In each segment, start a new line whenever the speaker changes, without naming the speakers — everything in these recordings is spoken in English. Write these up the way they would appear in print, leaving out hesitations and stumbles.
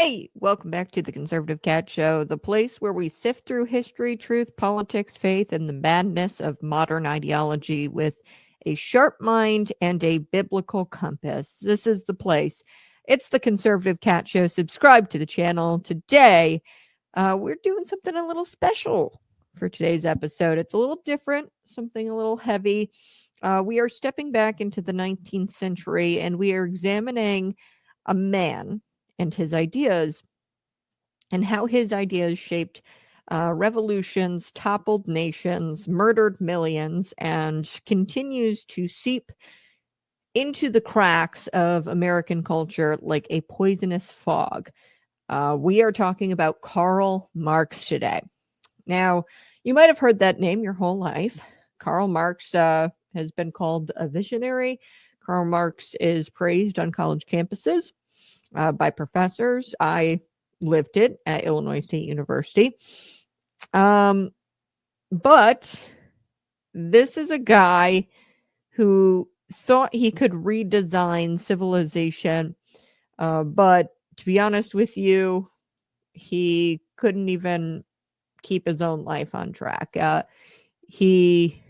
Hey, welcome back to the Conservative Cat Show, the place where we sift through history, truth, politics, faith, and the madness of modern ideology with a sharp mind and a biblical compass. This is the place. It's the Conservative Cat Show. Subscribe to the channel. Today, we're doing something a little special for today's episode. It's a little different, something a little heavy. We are stepping back into the 19th century and we are examining a man and his ideas, and how his ideas shaped revolutions, toppled nations, murdered millions, and continues to seep into the cracks of American culture like a poisonous fog. We are talking about Karl Marx today. Now, you might have heard that name your whole life. Karl Marx has been called a visionary. Karl Marx is praised on college campuses by professors. I lived it at Illinois State University. But this is a guy who thought he could redesign civilization. But to be honest with you, he couldn't even keep his own life on track. He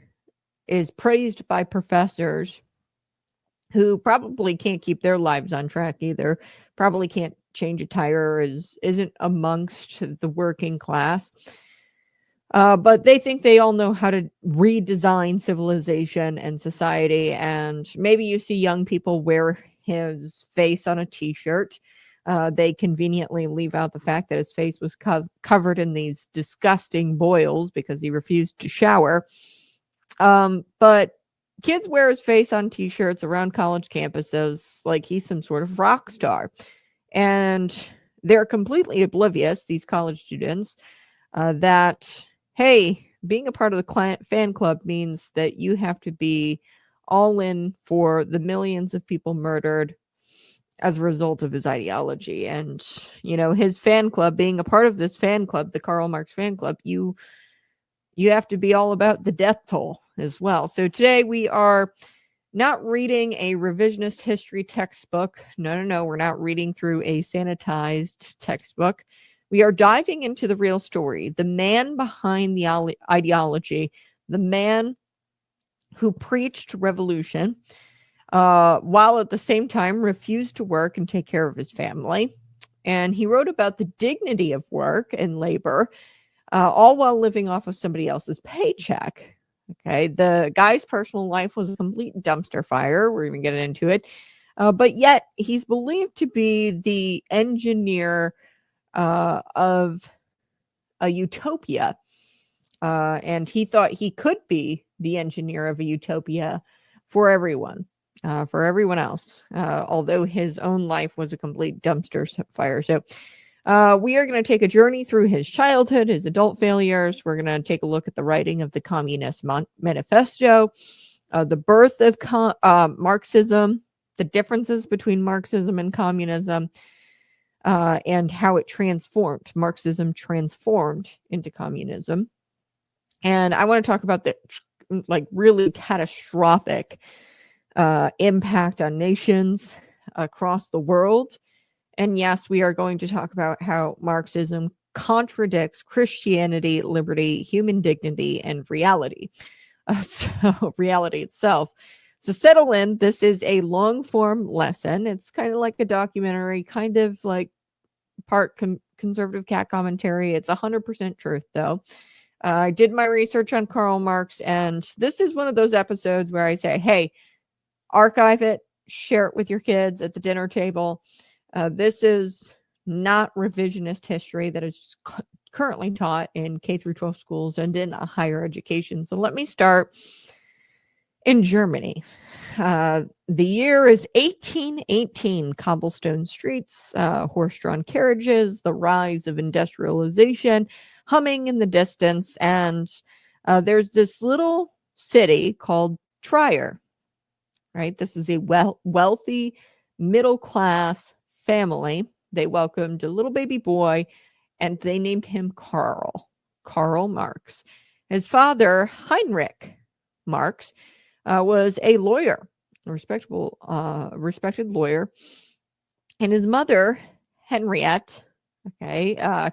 is praised by professors who probably can't keep their lives on track either, probably can't change a tire, isn't amongst the working class. But they think they all know how to redesign civilization and society. And maybe you see young people wear his face on a t-shirt. They conveniently leave out the fact that his face was covered in these disgusting boils because he refused to shower. But kids wear his face on t-shirts around college campuses like he's some sort of rock star. And they're completely oblivious, these college students, that, hey, being a part of the fan club means that you have to be all in for the millions of people murdered as a result of his ideology. And, you know, his fan club, being a part of this fan club, the Karl Marx fan club, you have to be all about the death toll as well. So today we are not reading a revisionist history textbook. No. We're not reading through a sanitized textbook. We are diving into the real story, the man behind the ideology, the man who preached revolution, while at the same time refused to work and take care of his family. And he wrote about the dignity of work and labor, all while living off of somebody else's paycheck. Okay, the guy's personal life was a complete dumpster fire. We're even getting into it. But yet he's believed to be the engineer of a utopia. And he thought he could be the engineer of a utopia for everyone else, although his own life was a complete dumpster fire. So we are going to take a journey through his childhood, his adult failures. We're going to take a look at the writing of the Communist Manifesto, the birth of Marxism, the differences between Marxism and communism, and how it transformed. Marxism transformed into communism. And I want to talk about the really catastrophic impact on nations across the world. And yes, we are going to talk about how Marxism contradicts Christianity, liberty, human dignity, and reality. So reality itself. So settle in. This is a long form lesson. It's kind of like a documentary, kind of like part conservative cat commentary. It's 100% truth, though. I did my research on Karl Marx, and this is one of those episodes where I say, hey, archive it, share it with your kids at the dinner table. This is not revisionist history that is currently taught in K through 12 schools and in higher education. So let me start in Germany. The year is 1818. Cobblestone streets, horse-drawn carriages, the rise of industrialization humming in the distance. And there's this little city called Trier, right? This is a wealthy, middle-class family. They welcomed a little baby boy, and they named him Karl Marx. His father, Heinrich Marx, was a lawyer, a respected lawyer, and his mother, Henriette, okay,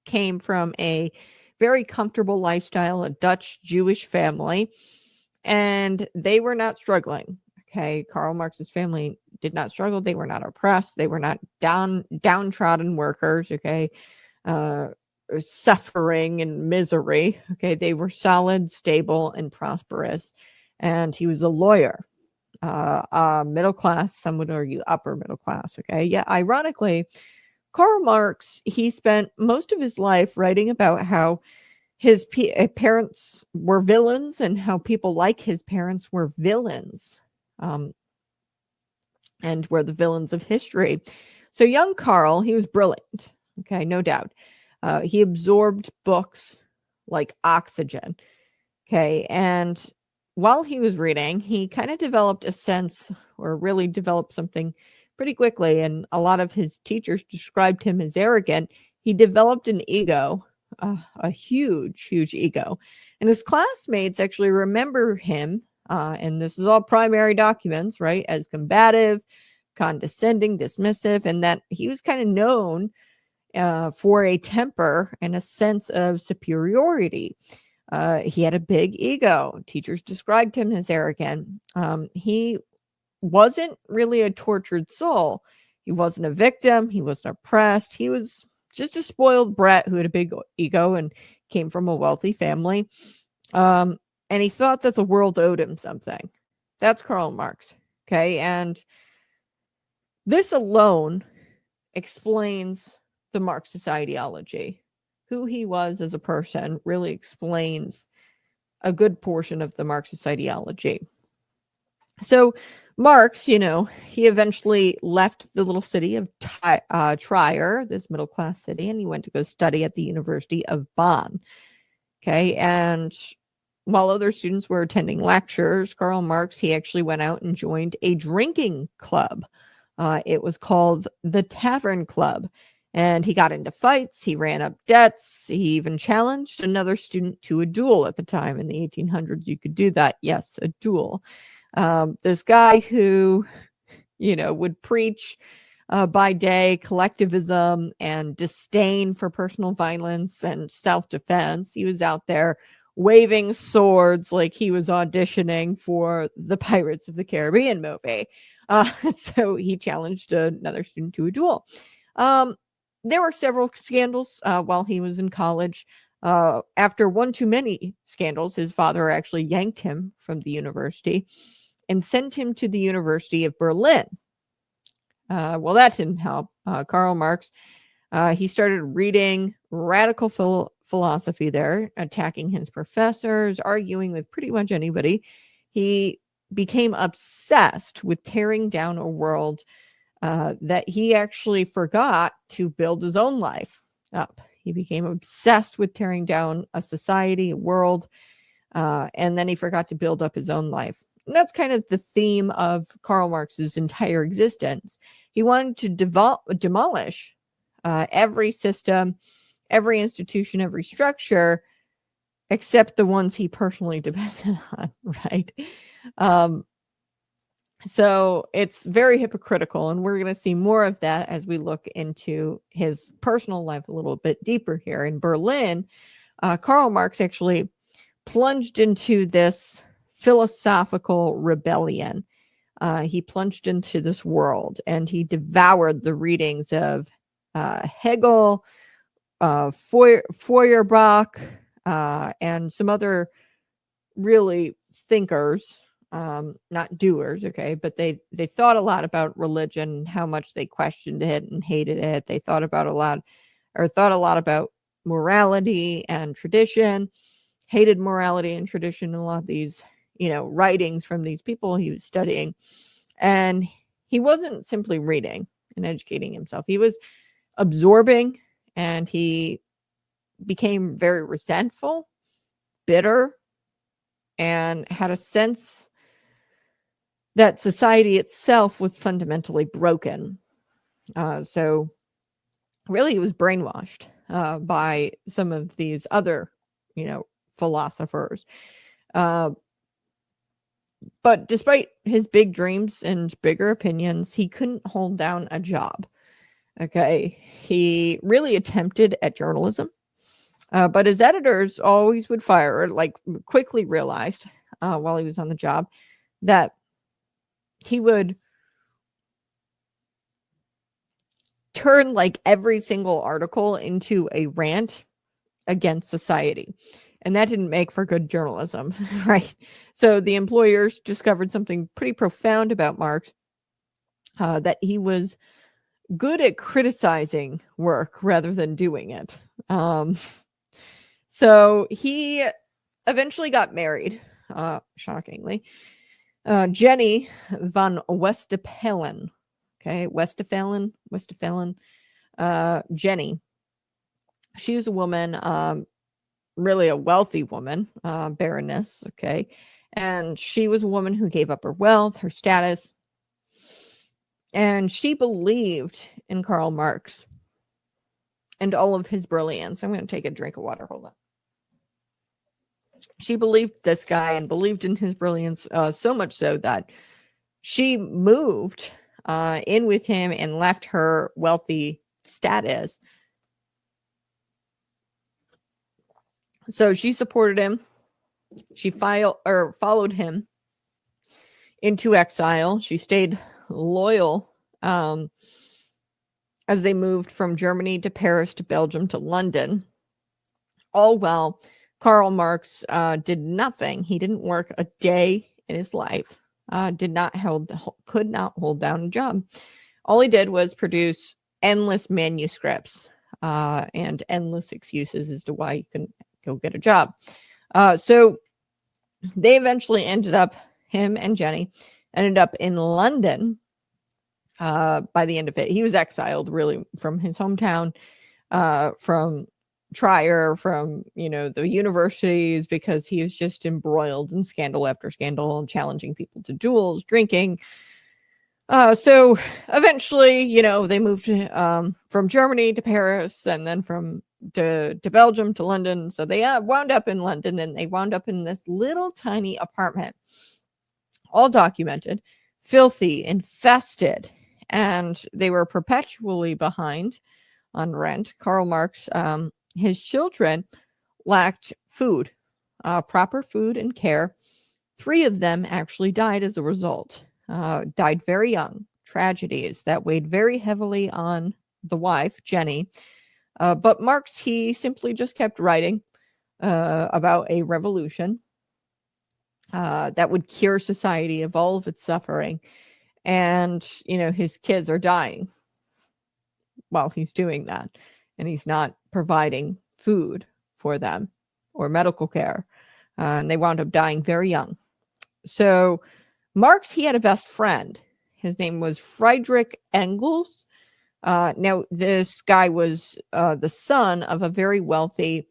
came from a very comfortable lifestyle, a Dutch Jewish family, and they were not struggling. Okay, Karl Marx's family did not struggle. They were not oppressed. They were not downtrodden workers. Okay, uh, suffering and misery. Okay, they were stable, and prosperous. And he was a lawyer, middle class. Some would argue upper middle class. Okay, yeah. Ironically, Karl Marx, he spent most of his life writing about how his parents were villains and how people like his parents were villains, um, and were the villains of history. So young Karl, he was brilliant. Okay, no doubt. He absorbed books like oxygen. Okay, and while he was reading, he kind of developed a sense, or really developed something pretty quickly. And a lot of his teachers described him as arrogant. He developed an ego, a huge, huge ego. And his classmates actually remember him, and this is all primary documents, right, as combative, condescending, dismissive, and that he was kind of known for a temper and a sense of superiority. He had a big ego. Teachers described him as arrogant. He wasn't really a tortured soul. He wasn't a victim. He wasn't oppressed. He was just a spoiled brat who had a big ego and came from a wealthy family. And he thought that the world owed him something. That's Karl Marx. Okay. And this alone explains the Marxist ideology. Who he was as a person really explains a good portion of the Marxist ideology. So Marx, he eventually left the little city of Trier, this middle class city, and he went to go study at the University of Bonn. Okay, and while other students were attending lectures, Karl Marx, he actually went out and joined a drinking club. It was called the Tavern Club. And he got into fights, he ran up debts, he even challenged another student to a duel. At the time in the 1800s. You could do that. Yes, a duel. This guy who, would preach by day collectivism and disdain for personal violence and self-defense. He was out there waving swords like he was auditioning for the Pirates of the Caribbean movie. So he challenged another student to a duel. There were several scandals while he was in college. After one too many scandals, his father actually yanked him from the university and sent him to the University of Berlin. Well, that didn't help. Karl Marx, he started reading radical philosophy there, attacking his professors, arguing with pretty much anybody. He became obsessed with tearing down a world that he actually forgot to build his own life up. He became obsessed with tearing down a society, a world, and then he forgot to build up his own life. And that's kind of the theme of Karl Marx's entire existence. He wanted to demolish every system, every institution, every structure, except the ones he personally depended on, right? So it's very hypocritical, and we're going to see more of that as we look into his personal life a little bit deeper here. In Berlin, Karl Marx actually plunged into this philosophical rebellion. He plunged into this world, and he devoured the readings of Hegel, Feuerbach, and some other really thinkers, not doers, okay, but they thought a lot about religion, how much they questioned it and hated it. They thought a lot about morality and tradition, hated morality and tradition. A lot of these, writings from these people he was studying, and he wasn't simply reading and educating himself. He was absorbing, and he became very resentful, bitter, and had a sense that society itself was fundamentally broken. So really he was brainwashed by some of these other, philosophers. But despite his big dreams and bigger opinions, he couldn't hold down a job. Okay, he really attempted at journalism, but his editors always would fire, or like quickly realized while he was on the job that he would turn like every single article into a rant against society. And that didn't make for good journalism, right? So the employers discovered something pretty profound about Marx, that he was good at criticizing work rather than doing it. So he eventually got married, shockingly. Jenny von Westphalen. Okay, Westphalen. Jenny. She was a woman, really a wealthy woman, baroness. Okay, and she was a woman who gave up her wealth, her status, and she believed in Karl Marx and all of his brilliance. I'm going to take a drink of water. Hold on. She believed this guy and believed in his brilliance, so much so that she moved in with him and left her wealthy status. So she supported him. She followed him into exile. She stayed loyal as they moved from Germany to Paris to Belgium to London. All while Karl Marx did nothing. He didn't work a day in his life. Could not hold down a job. All he did was produce endless manuscripts and endless excuses as to why you couldn't go get a job. So they eventually him and Jenny ended up in London by the end of it. He was exiled really from his hometown, from Trier, from the universities, because he was just embroiled in scandal after scandal, challenging people to duels, drinking. So eventually, they moved from Germany to Paris, and then to Belgium to London. So they wound up in London, and they wound up in this little tiny apartment, all documented, filthy, infested, and they were perpetually behind on rent. Karl Marx, his children lacked food, proper food and care. 3 of them actually died as a result, died very young, tragedies that weighed very heavily on the wife, Jenny. But Marx, he simply just kept writing about a revolution that would cure society of all of its suffering. And, his kids are dying while he's doing that. And he's not providing food for them or medical care. And they wound up dying very young. So Marx, he had a best friend. His name was Friedrich Engels. Now, this guy was the son of a very wealthy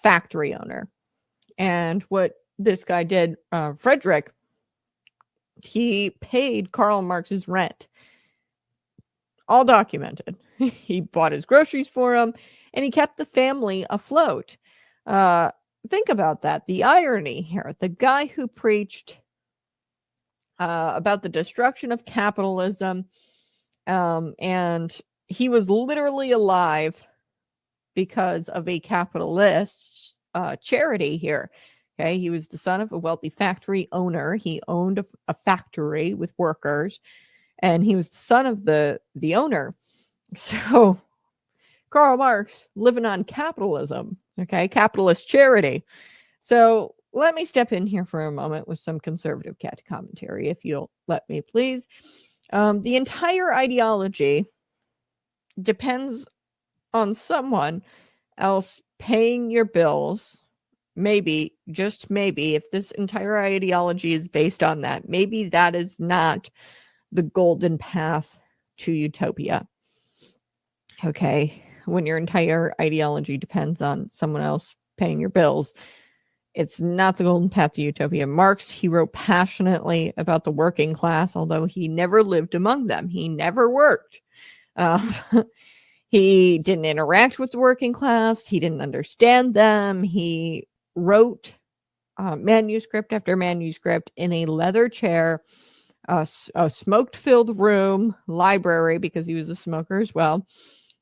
factory owner. And what this guy did, Friedrich, he paid Karl Marx's rent. All documented. He bought his groceries for him, and he kept the family afloat. Think about that. The irony here. The guy who preached about the destruction of capitalism, and he was literally alive because of a capitalist charity here. Okay, he was the son of a wealthy factory owner. He owned a factory with workers, and he was the son of the owner. So Karl Marx living on capitalism, okay, capitalist charity. So let me step in here for a moment with some conservative cat commentary, if you'll let me, please. The entire ideology depends on someone else paying your bills. Maybe, just maybe, if this entire ideology is based on that, maybe that is not the golden path to utopia. Okay, when your entire ideology depends on someone else paying your bills, it's not the golden path to utopia. Marx, he wrote passionately about the working class, although he never lived among them. He never worked. He didn't interact with the working class. He didn't understand them. He wrote manuscript after manuscript in a leather chair a smoke-filled room, library, because he was a smoker as well.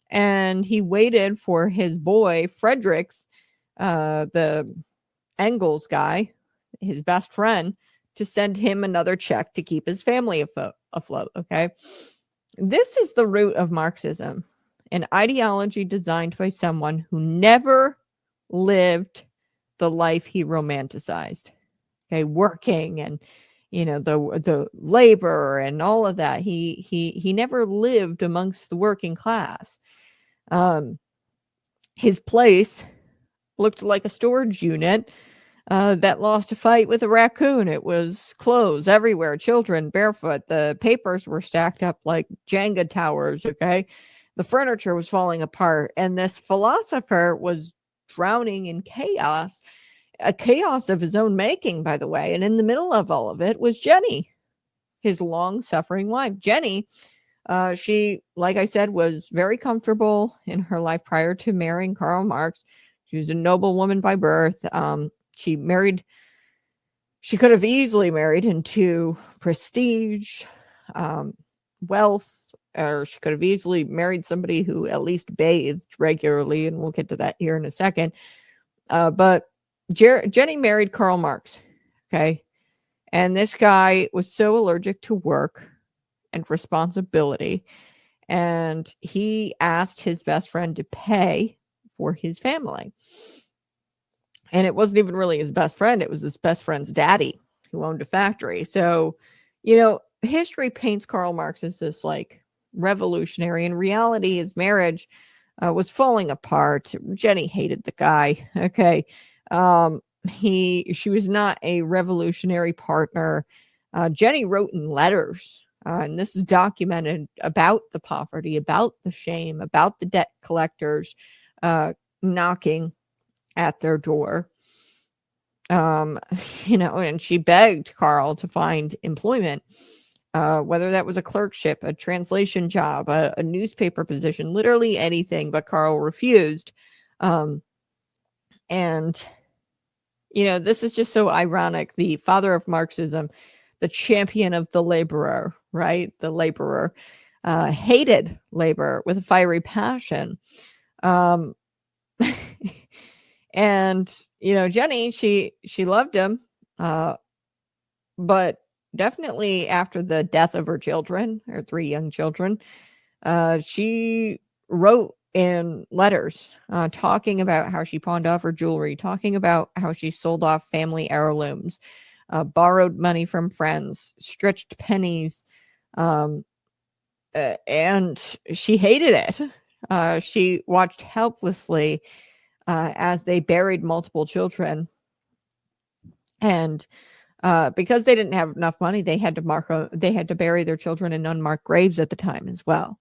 And he waited for his boy, Frederick's, the Engels guy, his best friend, to send him another check to keep his family afloat. Okay. This is the root of Marxism, an ideology designed by someone who never lived the life he romanticized. Okay, working and the labor and all of that. He never lived amongst the working class. His place looked like a storage unit that lost a fight with a raccoon. It was clothes everywhere, children barefoot. The papers were stacked up like Jenga towers. Okay, the furniture was falling apart, and this philosopher was drowning in chaos. A chaos of his own making, by the way. And in the middle of all of it was Jenny, his long-suffering wife. Jenny, she, like I said, was very comfortable in her life prior to marrying Karl Marx. She was a noble woman by birth. She could have easily married into prestige, wealth, or she could have easily married somebody who at least bathed regularly, and we'll get to that here in a second. But Jenny married Karl Marx, okay? And this guy was so allergic to work and responsibility, and he asked his best friend to pay for his family. And it wasn't even really his best friend, it was his best friend's daddy who owned a factory. So, history paints Karl Marx as this like revolutionary. In reality, his marriage was falling apart. Jenny hated the guy, okay? She was not a revolutionary partner. Jenny wrote in letters, and this is documented, about the poverty, about the shame, about the debt collectors knocking at their door. And she begged Karl to find employment, whether that was a clerkship, a translation job, a newspaper position, literally anything, but Karl refused. And this is just so ironic. The father of Marxism, the champion of the laborer, right? The laborer hated labor with a fiery passion. And, Jenny, she loved him, but definitely after the death of her children, her 3 young children, she wrote in letters talking about how she pawned off her jewelry, talking about how she sold off family heirlooms, borrowed money from friends, stretched pennies, and she hated it. She watched helplessly as they buried multiple children. And because they didn't have enough money, they had to bury their children in unmarked graves at the time as well.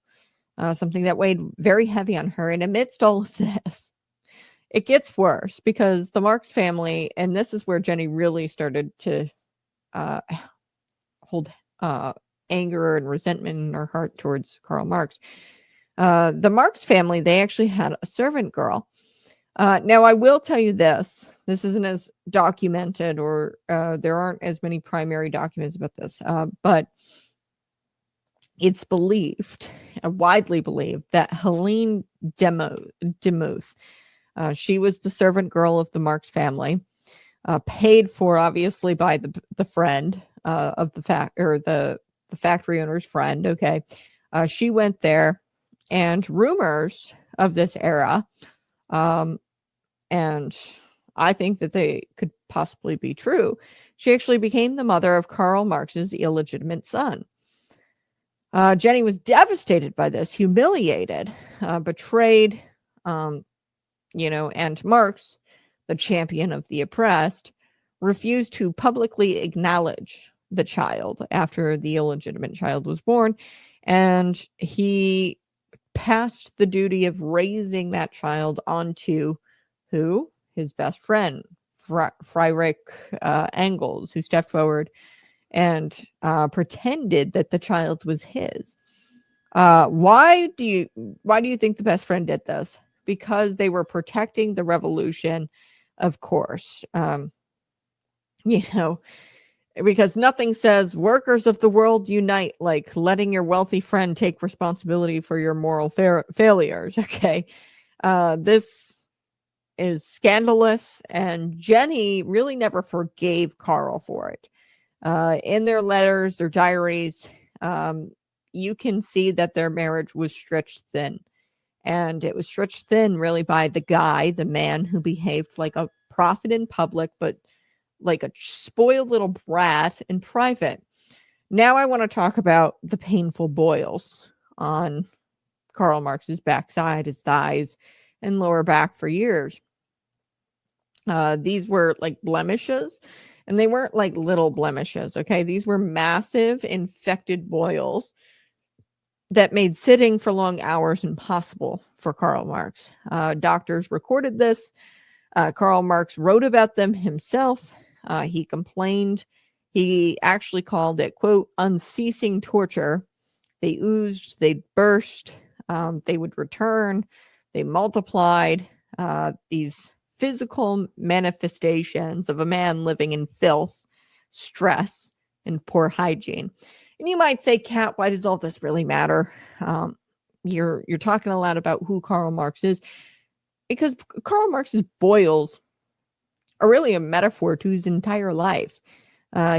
Something that weighed very heavy on her. And amidst all of this, it gets worse, because the Marx family, and this is where Jenny really started to hold anger and resentment in her heart towards Karl Marx. The Marx family, they actually had a servant girl. Now, I will tell you this. This isn't as documented, or there aren't as many primary documents about this, but it's believed, widely believed, that Helene Demuth, she was the servant girl of the Marx family, paid for obviously by the friend of the factory owner's friend. Okay, she went there, and rumors of this era, and I think that they could possibly be true. She actually became the mother of Karl Marx's illegitimate son. Jenny was devastated by this, humiliated, betrayed, and Marx, the champion of the oppressed, refused to publicly acknowledge the child after the illegitimate child was born, and he passed the duty of raising that child onto who? His best friend, Friedrich Engels, who stepped forward and pretended that the child was his. Why do you think the best friend did this? Because they were protecting the revolution, of course. because nothing says workers of the world unite like letting your wealthy friend take responsibility for your moral failures. Okay. This is scandalous, and Jenny really never forgave Karl for it. In their letters, their diaries, you can see that their marriage was stretched thin. And it was stretched thin really by the man who behaved like a prophet in public, but like a spoiled little brat in private. Now I want to talk about the painful boils on Karl Marx's backside, his thighs, and lower back for years. These were like blemishes, and they weren't like little blemishes, okay? These were massive infected boils that made sitting for long hours impossible for Karl Marx. Doctors recorded this. Karl Marx wrote about them himself. He complained. He actually called it, quote, unceasing torture. They oozed, they burst, they would return, they multiplied. These physical manifestations of a man living in filth, stress, and poor hygiene. And you might say, Kat, why does all this really matter? You're talking a lot about who Karl Marx is, because Karl Marx's boils are really a metaphor to his entire life.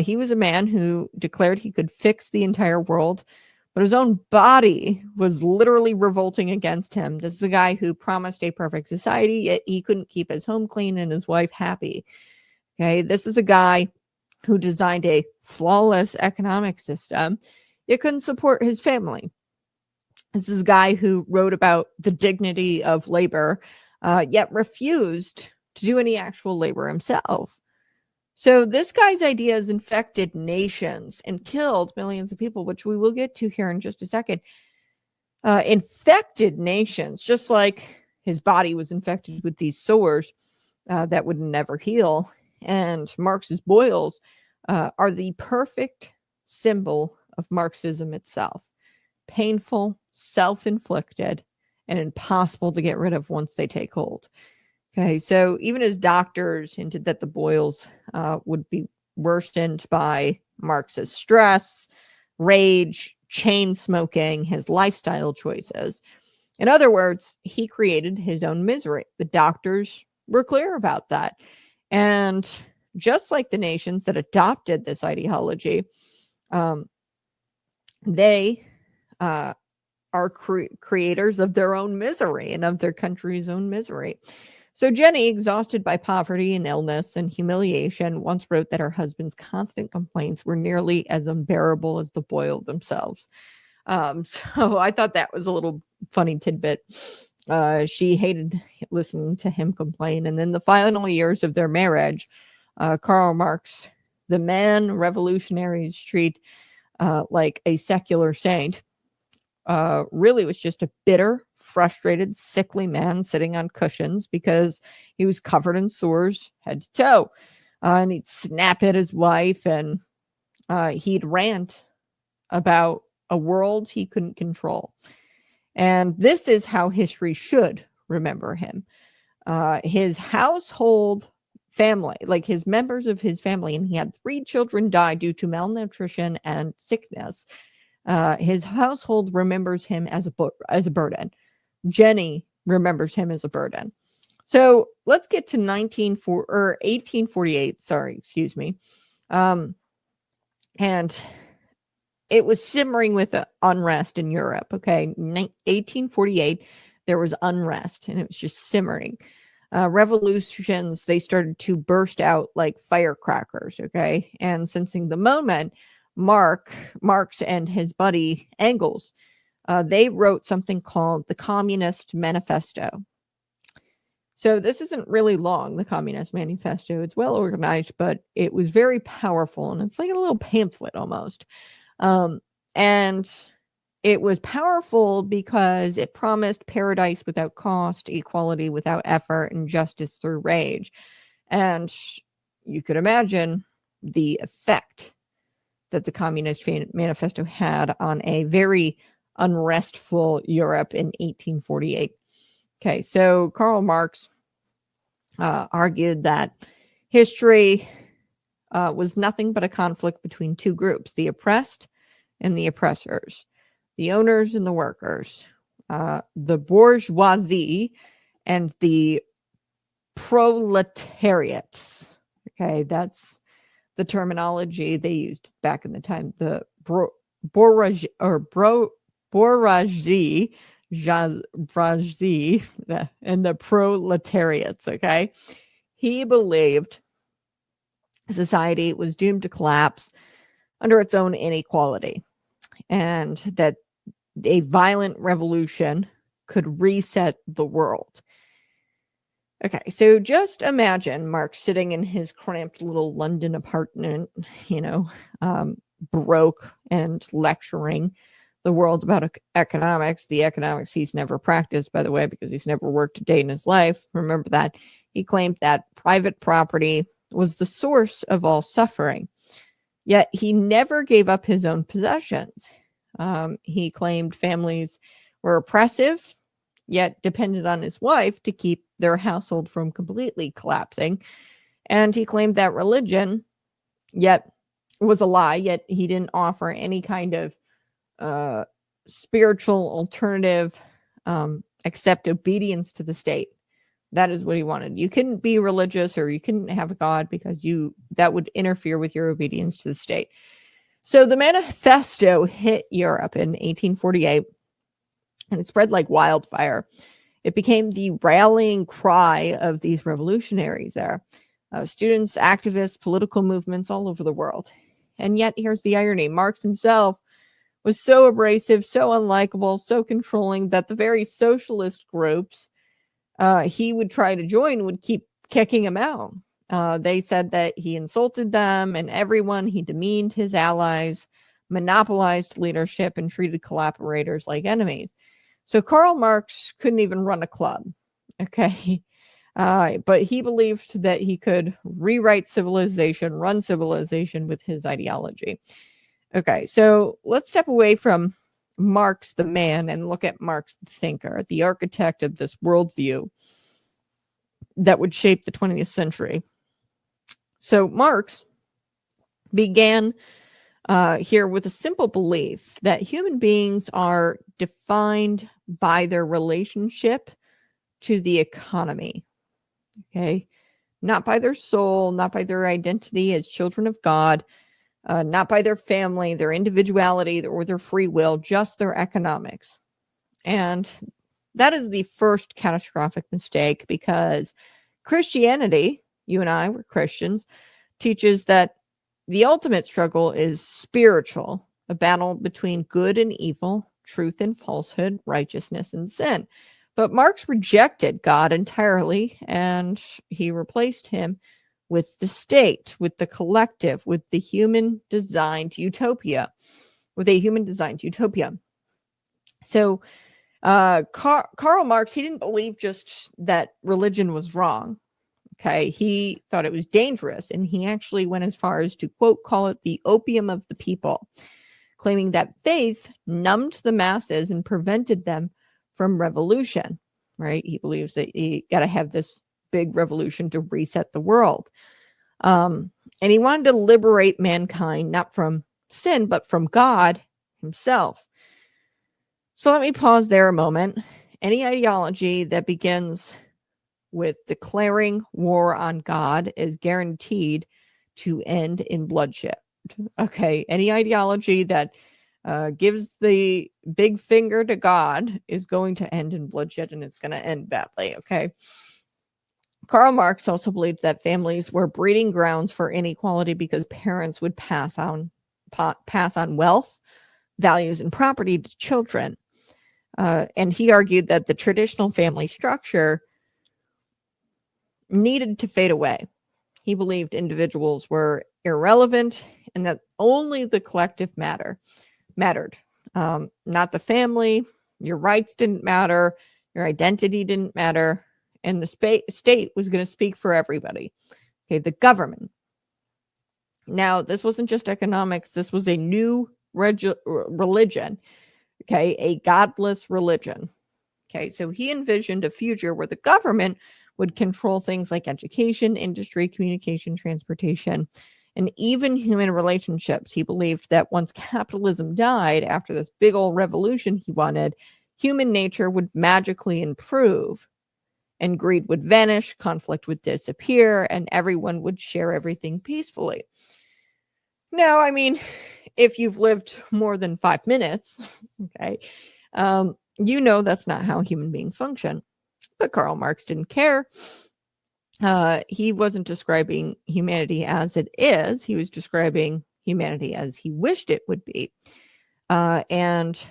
He was a man who declared he could fix the entire world, but his own body was literally revolting against him. This is a guy who promised a perfect society, yet he couldn't keep his home clean and his wife happy. Okay, this is a guy who designed a flawless economic system, yet couldn't support his family. This is a guy who wrote about the dignity of labor, yet refused to do any actual labor himself. So this guy's ideas infected nations and killed millions of people, which we will get to here in just a second. Infected nations, just like his body was infected with these sores that would never heal. And Marx's boils are the perfect symbol of Marxism itself. Painful, self-inflicted, and impossible to get rid of once they take hold. Okay, so even as doctors hinted that the boils would be worsened by Marx's stress, rage, chain smoking, his lifestyle choices. In other words, he created his own misery. The doctors were clear about that. And just like the nations that adopted this ideology, they are creators of their own misery and of their country's own misery. So Jenny, exhausted by poverty and illness and humiliation, once wrote that her husband's constant complaints were nearly as unbearable as the boil themselves. So I thought that was a little funny tidbit. She hated listening to him complain. And in the final years of their marriage, Karl Marx, the man revolutionaries treat like a secular saint, really was just a bitter, frustrated, sickly man sitting on cushions because he was covered in sores head to toe. And he'd snap at his wife, and he'd rant about a world he couldn't control. And this is how history should remember him. His household family, like his members of his family, and he had 3 children die due to malnutrition and sickness. His household remembers him as a burden. Jenny remembers him as a burden. So let's get to 1848. Sorry, excuse me. And it was simmering with unrest in Europe. Okay, 1848, there was unrest, and it was just simmering. Revolutions, they started to burst out like firecrackers. Okay, and sensing the moment, Marx and his buddy Engels, they wrote something called the Communist Manifesto. So this isn't really long, the Communist Manifesto. It's well organized, but it was very powerful, and it's like a little pamphlet almost. And it was powerful because it promised paradise without cost, equality without effort, and justice through rage. And you could imagine the effect that the Communist Manifesto had on a very unrestful Europe in 1848. Okay, so Karl Marx argued that history was nothing but a conflict between two groups, the oppressed and the oppressors, the owners and the workers, the bourgeoisie and the proletariats. Okay, that's the terminology they used back in the time. The bourgeoisie, and the proletariats. Okay, he believed society was doomed to collapse under its own inequality, and that a violent revolution could reset the world. Okay, so just imagine Marx sitting in his cramped little London apartment, broke and lecturing the world about economics, the economics he's never practiced, by the way, because he's never worked a day in his life. Remember that. He claimed that private property was the source of all suffering. Yet he never gave up his own possessions. He claimed families were oppressive, yet depended on his wife to keep their household from completely collapsing. And he claimed that religion yet was a lie, yet he didn't offer any kind of spiritual alternative except obedience to the state. That is what he wanted. You couldn't be religious or you couldn't have a God because that would interfere with your obedience to the state. So the manifesto hit Europe in 1848 and it spread like wildfire. It became the rallying cry of these revolutionaries there. Students, activists, political movements all over the world. And yet here's the irony. Marx himself was so abrasive, so unlikable, so controlling that the very socialist groups he would try to join would keep kicking him out. They said that he insulted them and everyone. He demeaned his allies, monopolized leadership, and treated collaborators like enemies. So Karl Marx couldn't even run a club. Okay. But he believed that he could rewrite civilization, run civilization with his ideology. Okay, so let's step away from Marx the man and look at Marx the thinker, the architect of this worldview that would shape the 20th century. So Marx began here with a simple belief that human beings are defined by their relationship to the economy. Okay, not by their soul, not by their identity as children of God, not by their family, their individuality, or their free will, just their economics. And that is the first catastrophic mistake, because Christianity, you and I were Christians, teaches that the ultimate struggle is spiritual, a battle between good and evil, truth and falsehood, righteousness and sin. But Marx rejected God entirely, and he replaced him with the state, with the collective, with the human-designed utopia, So Karl Marx, he didn't believe just that religion was wrong. Okay, he thought it was dangerous, and he actually went as far as to, quote, call it the opium of the people, claiming that faith numbed the masses and prevented them from revolution, right? He believes that you got to have this big revolution to reset the world. And he wanted to liberate mankind, not from sin, but from God himself. So let me pause there a moment. Any ideology that begins with declaring war on God is guaranteed to end in bloodshed. Okay, any ideology that gives the big finger to God is going to end in bloodshed, and it's going to end badly. Okay. Karl Marx also believed that families were breeding grounds for inequality because parents would pass on wealth, values, and property to children. And he argued that the traditional family structure needed to fade away. He believed individuals were irrelevant and that only the collective mattered. Not the family. Your rights didn't matter. Your identity didn't matter. And the state was going to speak for everybody. Okay, the government. Now, this wasn't just economics. This was a new religion. Okay, a godless religion. Okay, so he envisioned a future where the government would control things like education, industry, communication, transportation, and even human relationships. He believed that once capitalism died, after this big old revolution he wanted, human nature would magically improve, and greed would vanish, conflict would disappear, and everyone would share everything peacefully. Now, I mean, if you've lived more than 5 minutes, okay, you know that's not how human beings function. But Karl Marx didn't care. He wasn't describing humanity as it is. He was describing humanity as he wished it would be. And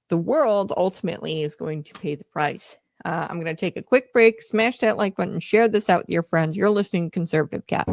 the world ultimately is going to pay the price. I'm going to take a quick break, smash that like button, share this out with your friends. You're listening to Conservative Cat.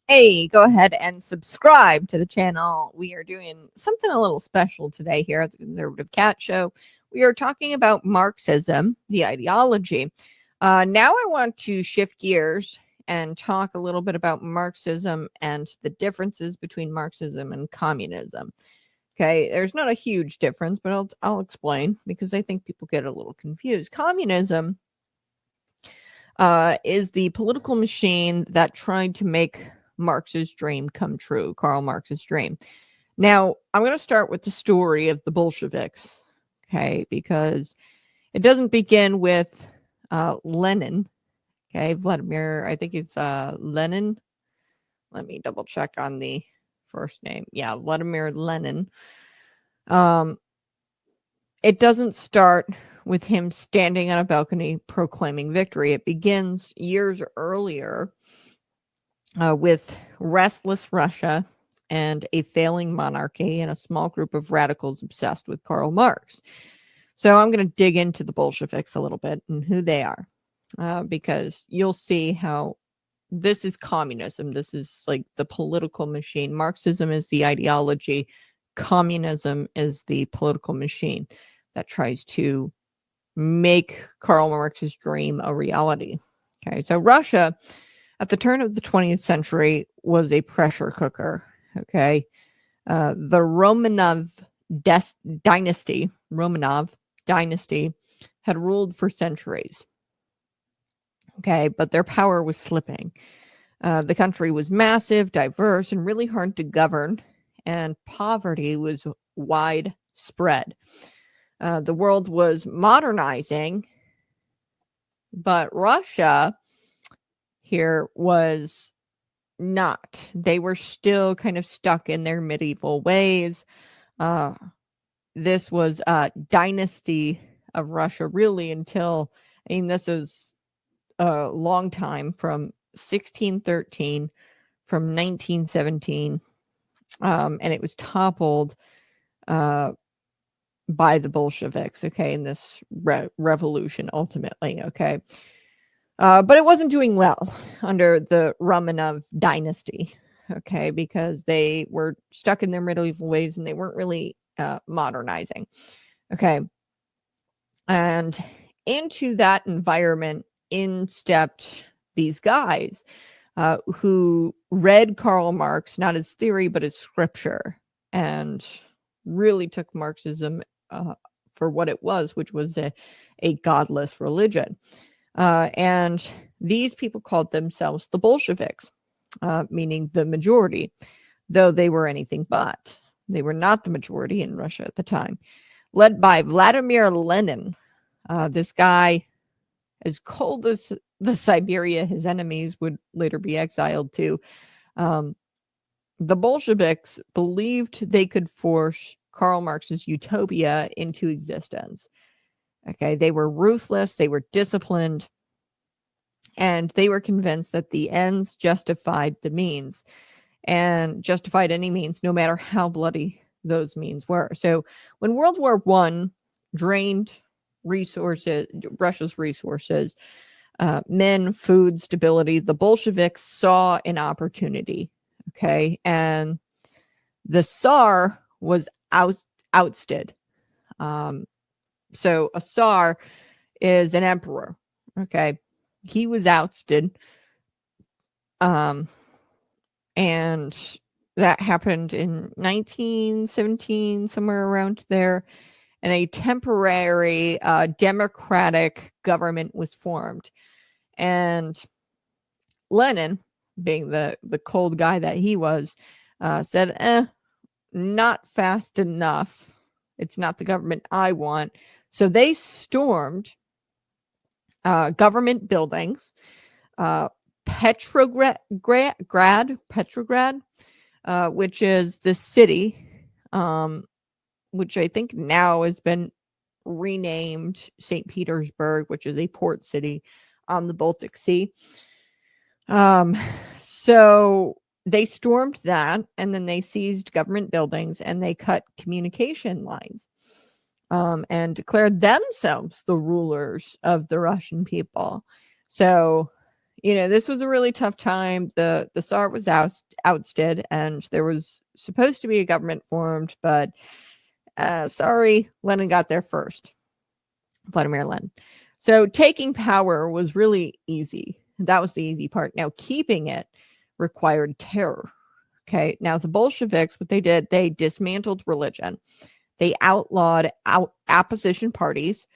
Hey, go ahead and subscribe to the channel. We are doing something a little special today here at the Conservative Cat Show. We are talking about Marxism, the ideology. Now I want to shift gears and talk a little bit about Marxism and the differences between Marxism and communism. Okay, there's not a huge difference, but I'll explain because I think people get a little confused. Communism is the political machine that tried to make Marx's dream come true, Karl Marx's dream. Now, I'm going to start with the story of the Bolsheviks, okay, because it doesn't begin with Lenin, okay, Vladimir, I think it's Lenin. Let me double check on the first name. Yeah, Vladimir Lenin. It doesn't start with him standing on a balcony proclaiming victory. It begins years earlier with restless Russia and a failing monarchy and a small group of radicals obsessed with Karl Marx. So I'm going to dig into the Bolsheviks a little bit and who they are, because you'll see how this is communism. This is like the political machine. Marxism is the ideology. Communism is the political machine that tries to make Karl Marx's dream a reality. Okay, so Russia at the turn of the 20th century was a pressure cooker. Okay, the Romanov dynasty had ruled for centuries. Okay, but their power was slipping. The country was massive, diverse, and really hard to govern, and poverty was widespread. The world was modernizing, but Russia here was not. They were still kind of stuck in their medieval ways. This was a dynasty of Russia really until, I mean, this is a long time, from 1613, from 1917, and it was toppled by the Bolsheviks, okay, in this revolution ultimately, okay. But it wasn't doing well under the Romanov dynasty, okay, because they were stuck in their medieval ways and they weren't really modernizing, okay. And into that environment in stepped these guys who read Karl Marx, not as theory, but as scripture, and really took Marxism for what it was, which was a godless religion. And these people called themselves the Bolsheviks, meaning the majority, though they were anything but. They were not the majority in Russia at the time. Led by Vladimir Lenin, this guy, as cold as the Siberia his enemies would later be exiled to, the Bolsheviks believed they could force Karl Marx's utopia into existence. Okay, they were ruthless, they were disciplined, And they were convinced that the ends justified the means, and justified any means, no matter how bloody those means were. So when World War I drained resources, Russia's resources, men, food, stability, the Bolsheviks saw an opportunity. Okay. And the Tsar was ousted. So a Tsar is an emperor. Okay. He was ousted. And that happened in 1917, somewhere around there. And a temporary democratic government was formed. And Lenin, being the cold guy that he was, said, not fast enough. It's not the government I want. So they stormed government buildings, Petrograd, which is the city, which I think now has been renamed St. Petersburg, which is a port city on the Baltic Sea. So they stormed that, and then they seized government buildings, and they cut communication lines, and declared themselves the rulers of the Russian people. So, this was a really tough time. The Tsar was ousted, and there was supposed to be a government formed, but sorry, Lenin got there first. Vladimir Lenin. So taking power was really easy. That was the easy part. Now, keeping it required terror. Okay. Now, the Bolsheviks, what they did, they dismantled religion. They outlawed opposition parties.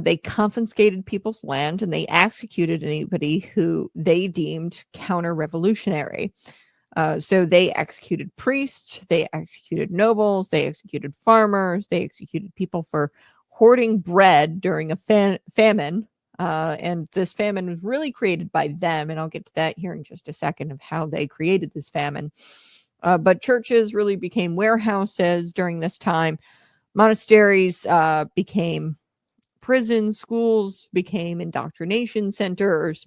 They confiscated people's land, and they executed anybody who they deemed counter-revolutionary. So they executed priests, they executed nobles, they executed farmers, they executed people for hoarding bread during a famine. And this famine was really created by them, and I'll get to that here in just a second of how they created this famine. But churches really became warehouses during this time. Monasteries became prisons, schools became indoctrination centers.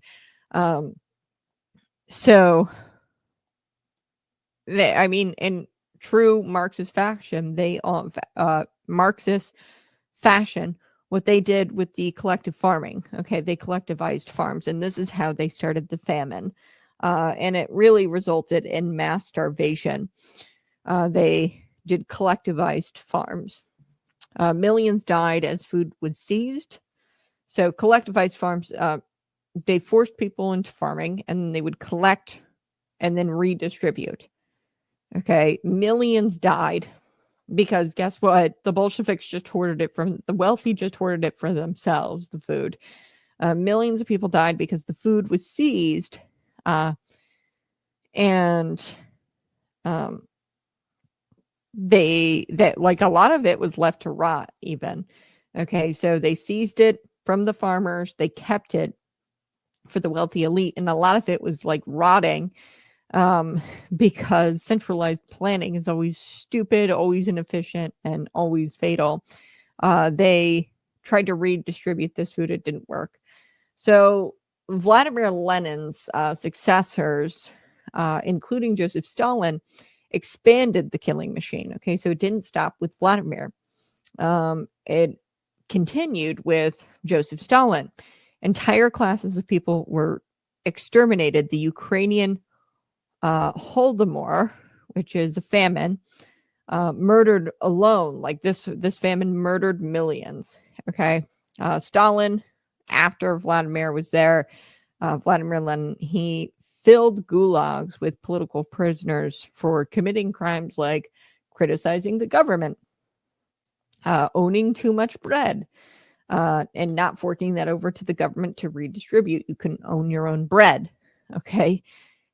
So, in true Marxist fashion, Marxist fashion, what they did with the collective farming. Okay, they collectivized farms, and this is how they started the famine. And it really resulted in mass starvation. They did collectivized farms. Millions died as food was seized. So collectivized farms, they forced people into farming, and they would collect and then redistribute. Okay, millions died because guess what? The Bolsheviks just hoarded it from the wealthy, just hoarded it for themselves, the food. Millions of people died because the food was seized, and a lot of it was left to rot even. Okay, so they seized it from the farmers, they kept it for the wealthy elite, and a lot of it was like rotting, because centralized planning is always stupid, always inefficient, and always fatal. They tried to redistribute this food, it didn't work. So Vladimir Lenin's successors, including Joseph Stalin, expanded the killing machine. Okay, so it didn't stop with Vladimir. It continued with Joseph Stalin. Entire classes of people were exterminated. The Ukrainian Holodomor, which is a famine, murdered alone. Like this famine murdered millions. Okay, Stalin, after Vladimir was there, Vladimir Lenin, he filled gulags with political prisoners for committing crimes like criticizing the government, owning too much bread, and not forking that over to the government to redistribute. You couldn't own your own bread. Okay.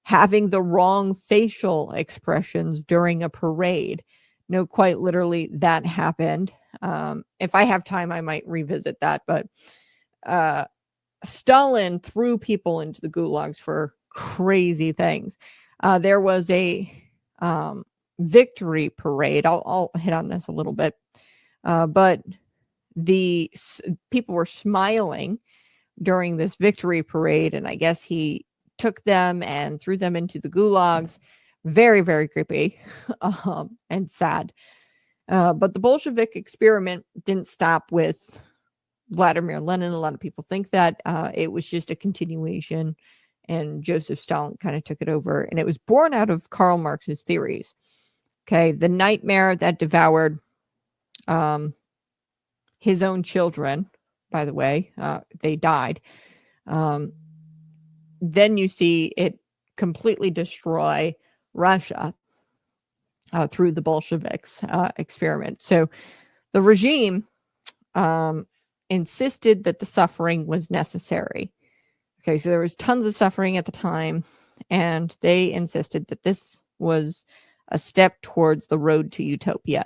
Having the wrong facial expressions during a parade. No, quite literally, that happened. If I have time, I might revisit that. But Stalin threw people into the gulags for crazy things. There was a victory parade. I'll hit on this a little bit. But the people were smiling during this victory parade, and I guess he took them and threw them into the gulags. Very, very creepy and sad. But the Bolshevik experiment didn't stop with Vladimir Lenin. A lot of people think that it was just a continuation, and Joseph Stalin kind of took it over. And it was born out of Karl Marx's theories. Okay, the nightmare that devoured his own children, by the way, they died. Then you see it completely destroy Russia through the Bolsheviks experiment. So the regime insisted that the suffering was necessary. Okay, so there was tons of suffering at the time, and they insisted that this was a step towards the road to utopia.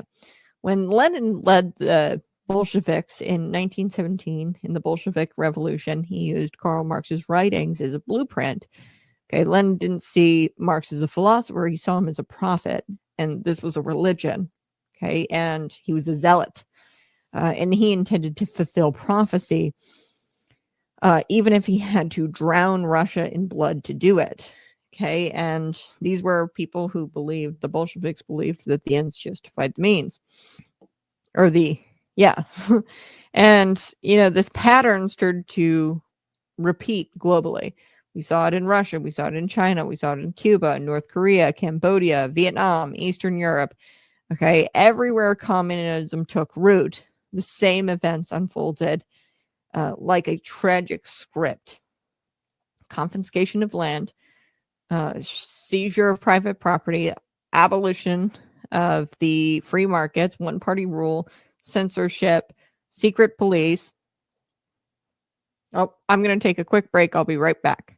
When Lenin led the Bolsheviks in 1917 in the Bolshevik Revolution, he used Karl Marx's writings as a blueprint. Okay, Lenin didn't see Marx as a philosopher, he saw him as a prophet, and this was a religion. Okay, and he was a zealot, and he intended to fulfill prophecy, even if he had to drown Russia in blood to do it. Okay, and these were people who believed, the Bolsheviks believed, that the ends justified the means. Or and, this pattern started to repeat globally. We saw it in Russia, we saw it in China, we saw it in Cuba, North Korea, Cambodia, Vietnam, Eastern Europe. Okay, everywhere communism took root, the same events unfolded like a tragic script. Confiscation of land, seizure of private property, abolition of the free markets, one-party rule, censorship, secret police. Oh, I'm going to take a quick break. I'll be right back.